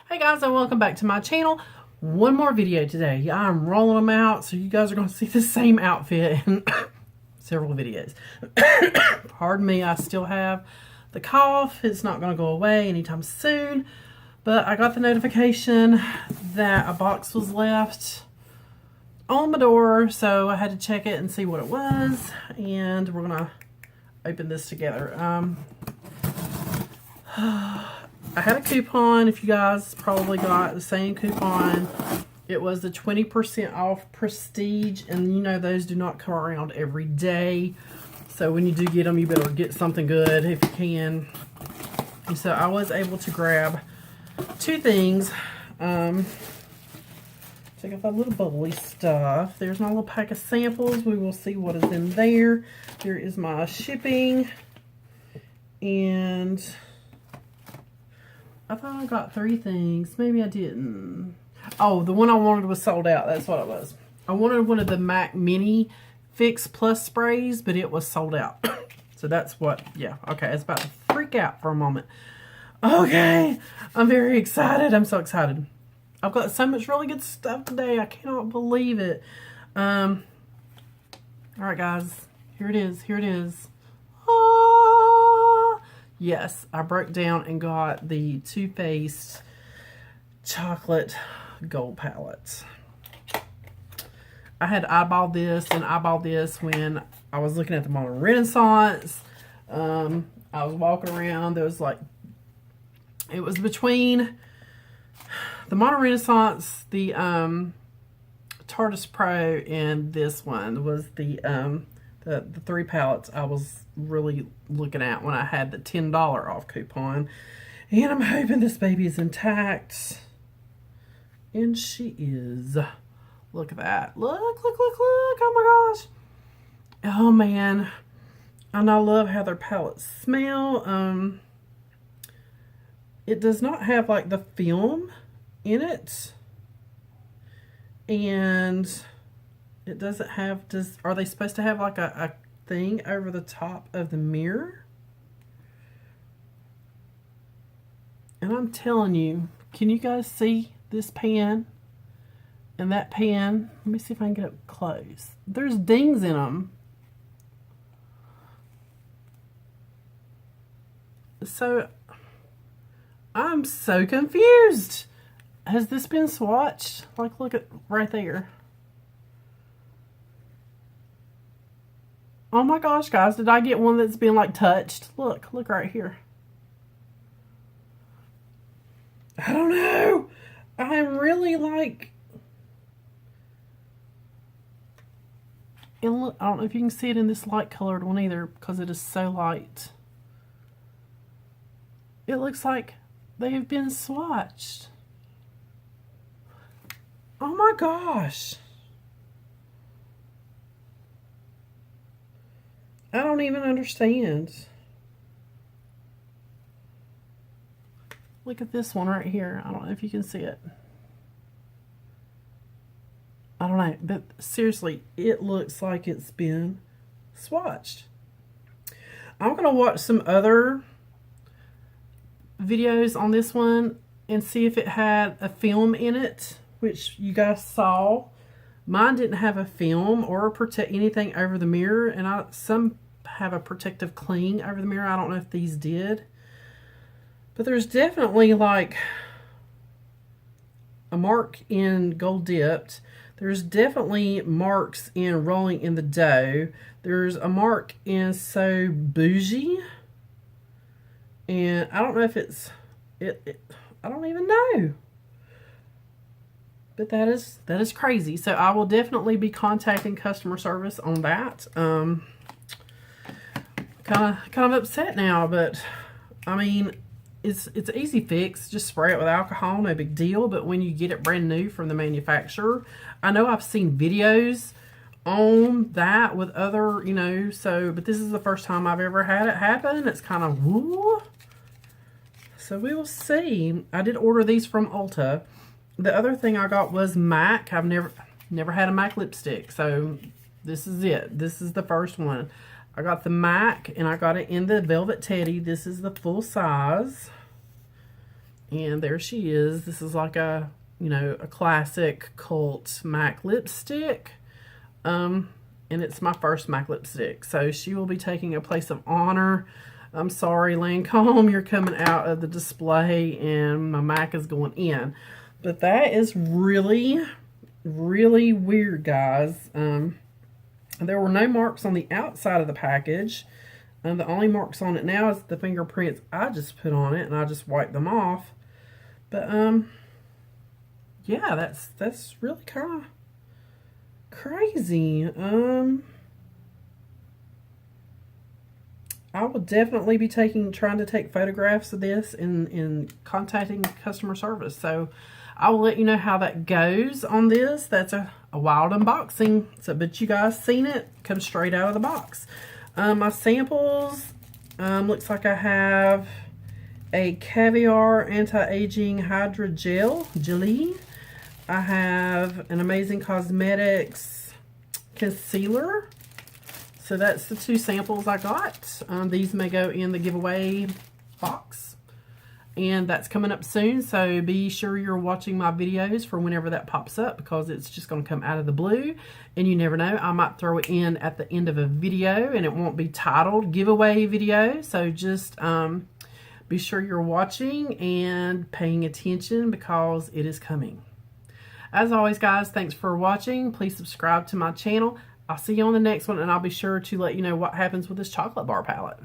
Hey guys, and welcome back to my channel. One more video today. I'm rolling them out, so you guys are going to see the same outfit in several videos. Pardon me, I still have the cough. It's not going to go away anytime soon, but I got the notification that a box was left on my door, so I had to check it and see what it was, and we're going to open this together. I had a coupon. If you guys probably got the same coupon, it was the 20% off Prestige, and you know those do not come around every day. So when you do get them, you better get something good if you can. And so I was able to grab two things. Take off that little bubbly stuff. There's my little pack of samples. We will see what is in there. There is my shipping, and I thought I got three things. Maybe I didn't. Oh, the one I wanted was sold out. That's what it was. I wanted one of the MAC Mini Fix Plus sprays, but it was sold out. So that's what, yeah. Okay, I was about to freak out for a moment. Okay, I'm very excited. I'm so excited. I've got so much really good stuff today. I cannot believe it. All right, guys. Here it is. Here it is. Yes, I broke down and got the Too Faced chocolate gold palette. I had eyeballed this and eyeballed this when I was looking at the Modern Renaissance. I was walking around. There was like, it was between the Modern Renaissance, the Tartus Pro, and this one was the three palettes I was really looking at when I had the $10 off coupon. And I'm hoping this baby is intact. And she is. Look at that. Look, look, look, look. Oh my gosh. Oh man. And I love how their palettes smell. It does not have like the film in it. And it doesn't have, are they supposed to have like a thing over the top of the mirror? And I'm telling you, can you guys see this pan and that pan? Let me see if I can get up close. There's dings in them. So I'm so confused. Has this been swatched? Like, look at right there. Oh my gosh, guys, did I get one that's been like touched? Look right here. I don't know. I'm really like, and look, I don't know if you can see it in this light colored one either because it is so light. It looks like they have been swatched. Oh my gosh. I don't even understand. Look at this one right here. I don't know if you can see it. I don't know, but seriously, it looks like it's been swatched. I'm going to watch some other videos on this one and see if it had a film in it, which you guys saw. Mine didn't have a film or protect anything over the mirror, and some have a protective cling over the mirror. I don't know if these did, but there's definitely like a mark in Gold Dipped. There's definitely marks in Rolling in the Dough. There's a mark in So Bougie, and I don't know if it's I don't even know. But that is crazy. So I will definitely be contacting customer service on that. Kind of upset now, but I mean, it's an easy fix. Just spray it with alcohol, no big deal. But when you get it brand new from the manufacturer, I know I've seen videos on that with other, you know, but this is the first time I've ever had it happen. It's kind of woo. So we will see. I did order these from Ulta. The other thing I got was MAC. I've never had a MAC lipstick, so this is it. This is the first one. I got the MAC, and I got it in the Velvet Teddy. This is the full size. And there she is. This is like a, you know, a classic cult MAC lipstick. And it's my first MAC lipstick. So she will be taking a place of honor. I'm sorry, Lancome, you're coming out of the display and my MAC is going in. But that is really, really weird, guys. There were no marks on the outside of the package. The only marks on it now is the fingerprints I just put on it, and I just wiped them off. But yeah, that's really kind of crazy. I will definitely be trying to take photographs of this and contacting customer service. So I will let you know how that goes on this. That's a wild unboxing. So, but you guys seen it, comes straight out of the box. My samples, looks like I have a Caviar Anti-Aging Hydra Jelly. I have an Amazing Cosmetics Concealer. So that's the 2 samples I got. These may go in the giveaway box. And that's coming up soon, so be sure you're watching my videos for whenever that pops up, because it's just going to come out of the blue. And you never know, I might throw it in at the end of a video, and it won't be titled giveaway video. So just be sure you're watching and paying attention, because it is coming. As always, guys, thanks for watching. Please subscribe to my channel. I'll see you on the next one, and I'll be sure to let you know what happens with this chocolate bar palette.